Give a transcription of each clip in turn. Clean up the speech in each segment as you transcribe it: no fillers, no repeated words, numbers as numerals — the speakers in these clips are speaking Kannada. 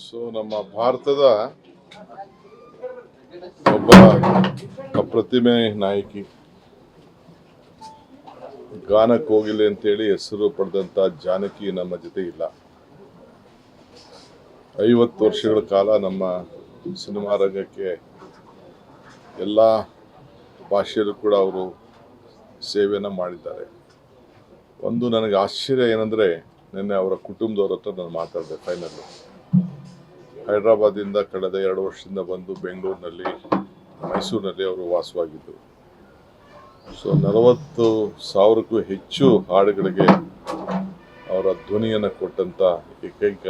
ಸೊ ನಮ್ಮ ಭಾರತದ ಒಬ್ಬ ಅಪ್ರತಿಮೆ ನಾಯಕಿ, ಗಾನ ಕೋಗಿಲೆ ಅಂತೇಳಿ ಹೆಸರು ಪಡೆದಂತ ಜಾನಕಿ ನಮ್ಮ ಜೊತೆ ಇಲ್ಲ. 50 ವರ್ಷಗಳ ಕಾಲ ನಮ್ಮ ಸಿನಿಮಾ ರಂಗಕ್ಕೆ ಎಲ್ಲ ಭಾಷೆಯಲ್ಲೂ ಕೂಡ ಅವರು ಸೇವೆಯನ್ನು ಮಾಡಿದ್ದಾರೆ. ಒಂದು ನನಗೆ ಆಶ್ಚರ್ಯ ಏನಂದರೆ, ನಿನ್ನೆ ಅವರ ಕುಟುಂಬದವ್ರ ಹತ್ರ ನಾನು ಮಾತಾಡಿದೆ. ಫೈನಲ್ಲು ಹೈದರಾಬಾದಿಂದ ಕಳೆದ 2 ವರ್ಷದಿಂದ ಬಂದು ಬೆಂಗಳೂರಿನಲ್ಲಿ, ಮೈಸೂರಿನಲ್ಲಿ ಅವರು ವಾಸವಾಗಿದ್ದರು. ಸೊ 40,000ಕ್ಕೂ ಹೆಚ್ಚು ಹಾಡುಗಳಿಗೆ ಅವರ ಧ್ವನಿಯನ್ನು ಕೊಟ್ಟಂಥ ಏಕೈಕ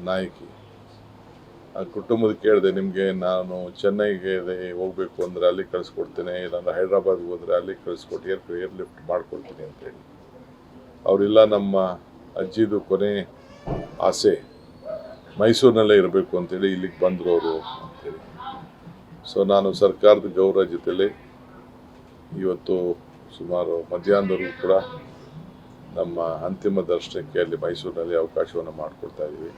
ನಾಯಕಿ. ಆ ಕುಟುಂಬದ ಕೇಳಿದೆ, ನಿಮಗೆ ನಾನು ಚೆನ್ನೈಗೆ ಹೋಗಬೇಕು ಅಂದರೆ ಅಲ್ಲಿ ಕಳಿಸ್ಕೊಡ್ತೇನೆ, ಇಲ್ಲಾಂದ್ರೆ ಹೈದ್ರಾಬಾದ್ಗೆ ಹೋದರೆ ಅಲ್ಲಿ ಕಳಿಸ್ಕೊಟ್ಟು ಏರ್ ಲಿಫ್ಟ್ ಮಾಡ್ಕೊಡ್ತೀನಿ ಅಂತೇಳಿ. ಅವರಿಲ್ಲ, ನಮ್ಮ ಅಜ್ಜಿದು ಕೊನೆ ಆಸೆ ಮೈಸೂರಿನಲ್ಲೇ ಇರಬೇಕು ಅಂತೇಳಿ ಇಲ್ಲಿಗೆ ಬಂದರು ಅವರು ಅಂತೇಳಿ. ಸೊ ನಾನು ಸರ್ಕಾರದ ಗೌರವ ಜೊತೆಲಿ ಇವತ್ತು ಸುಮಾರು ಮಧ್ಯಾಹ್ನದವರೆಗೂ ಕೂಡ ನಮ್ಮ ಅಂತಿಮ ದರ್ಶನಕ್ಕೆ ಅಲ್ಲಿ ಮೈಸೂರಿನಲ್ಲಿ ಅವಕಾಶವನ್ನು ಮಾಡಿಕೊಡ್ತಾ ಇದ್ದೀವಿ.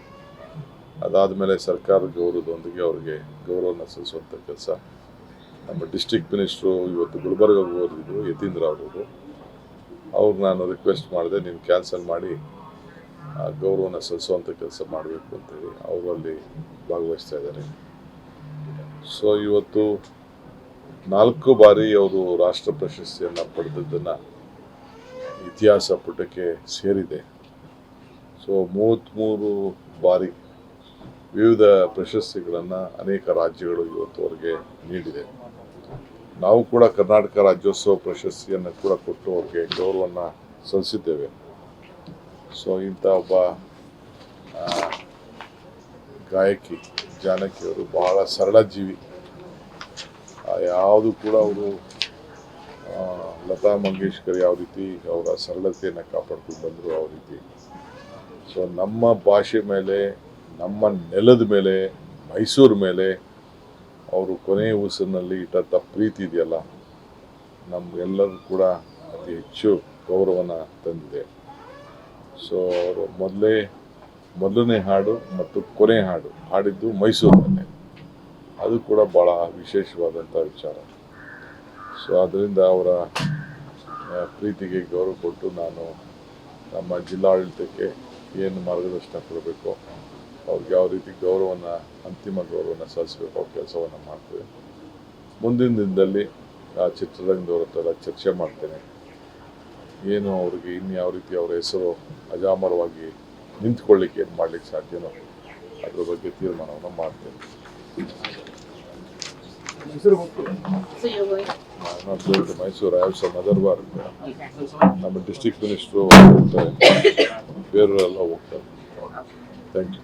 ಅದಾದಮೇಲೆ ಸರ್ಕಾರದ ಗೌರವದೊಂದಿಗೆ ಅವರಿಗೆ ಗೌರವನ ಸಲ್ಲಿಸುವಂಥ ಕೆಲಸ ನಮ್ಮ ಡಿಸ್ಟ್ರಿಕ್ಟ್ ಮಿನಿಸ್ಟ್ರು ಇವತ್ತು ಗುಲ್ಬರ್ಗಾಗೆ ಹೋಗಿದ್ರು, ಯತೀಂದ್ರ ಅವರು. ಅವ್ರು ನಾನು ರಿಕ್ವೆಸ್ಟ್ ಮಾಡಿದೆ, ನೀವು ಕ್ಯಾನ್ಸಲ್ ಮಾಡಿ ಗೌರವನ ಸಲ್ಲಿಸುವಂಥ ಕೆಲಸ ಮಾಡಬೇಕು ಅಂತೇಳಿ. ಅವರು ಅಲ್ಲಿ ಭಾಗವಹಿಸ್ತಾ ಇದ್ದಾರೆ. ಸೊ ಇವತ್ತು 4 ಬಾರಿ ಅವರು ರಾಷ್ಟ್ರ ಪ್ರಶಸ್ತಿಯನ್ನು ಪಡೆದದ್ದನ್ನು ಇತಿಹಾಸ ಪುಟಕ್ಕೆ ಸೇರಿದೆ. ಸೊ 33 ಬಾರಿ ವಿವಿಧ ಪ್ರಶಸ್ತಿಗಳನ್ನು ಅನೇಕ ರಾಜ್ಯಗಳು ಇವತ್ತುವರೆಗೆ ನೀಡಿದೆ. ನಾವು ಕೂಡ ಕರ್ನಾಟಕ ರಾಜ್ಯೋತ್ಸವ ಪ್ರಶಸ್ತಿಯನ್ನು ಕೂಡ ಕೊಟ್ಟು ಅವ್ರಿಗೆ ಗೌರವವನ್ನು ಸಲ್ಲಿಸಿದ್ದೇವೆ. ಸೊ ಇಂಥ ಒಬ್ಬ ಗಾಯಕಿ ಜಾನಕಿಯವರು ಬಹಳ ಸರಳ ಜೀವಿ. ಯಾವುದು ಕೂಡ ಅವರು ಲತಾ ಮಂಗೇಶ್ಕರ್ ಯಾವ ರೀತಿ ಅವರ ಸರಳತೆಯನ್ನು ಕಾಪಾಡ್ಕೊಂಡು ಬಂದರು, ಯಾವ ರೀತಿ. ಸೊ ನಮ್ಮ ಭಾಷೆ ಮೇಲೆ, ನಮ್ಮ ನೆಲದ ಮೇಲೆ, ಮೈಸೂರು ಮೇಲೆ ಅವರು ಕೊನೆಯ ಉಸಿರಿನಲ್ಲಿ ಇಟ್ಟಂಥ ಪ್ರೀತಿ ಇದೆಯಲ್ಲ, ನಮಗೆಲ್ಲರೂ ಕೂಡ ಅತಿ ಹೆಚ್ಚು ಗೌರವನ ತಂದಿದೆ. ಸೊ ಅವರು ಮೊದಲನೇ ಹಾಡು ಮತ್ತು ಕೊನೆ ಹಾಡು ಹಾಡಿದ್ದು ಮೈಸೂರಿನಲ್ಲೇ. ಅದು ಕೂಡ ಭಾಳ ವಿಶೇಷವಾದಂಥ ವಿಚಾರ. ಸೊ ಅದರಿಂದ ಅವರ ಪ್ರೀತಿಗೆ ಗೌರವ ಕೊಟ್ಟು ನಾನು ನಮ್ಮ ಜಿಲ್ಲಾಡಳಿತಕ್ಕೆ ಏನು ಮಾರ್ಗದರ್ಶನ ಕೊಡಬೇಕು, ಅವ್ರಿಗೆ ಯಾವ ರೀತಿ ಅಂತಿಮ ಗೌರವನ ಸಲ್ಲಿಸಬೇಕು, ಅವ್ರ ಕೆಲಸವನ್ನು ಮಾಡ್ತೇವೆ. ಮುಂದಿನ ದಿನದಲ್ಲಿ ಆ ಚಿತ್ರರಂಗದವ್ರ ಹತ್ರ ಚರ್ಚೆ ಮಾಡ್ತೇನೆ. ಏನು ಅವ್ರಿಗೆ ಇನ್ಯಾವ ರೀತಿ ಅವರ ಹೆಸರು ಅಜಾಮರವಾಗಿ ನಿಂತ್ಕೊಳ್ಳಿಕ್ಕೆ ಏನು ಮಾಡಲಿಕ್ಕೆ ಸಾಧ್ಯನೋ ಅದ್ರ ಬಗ್ಗೆ ತೀರ್ಮಾನವನ್ನು ಮಾಡ್ತೇನೆ. Mysuru I have some other work. ನಮ್ಮ ಡಿಸ್ಟ್ರಿಕ್ಟ್ ಮಿನಿಸ್ಟ್ರು ಹೋಗ್ತಾರೆ, ಬೇರೆಯವರೆಲ್ಲ ಹೋಗ್ತಾರೆ. Thank you.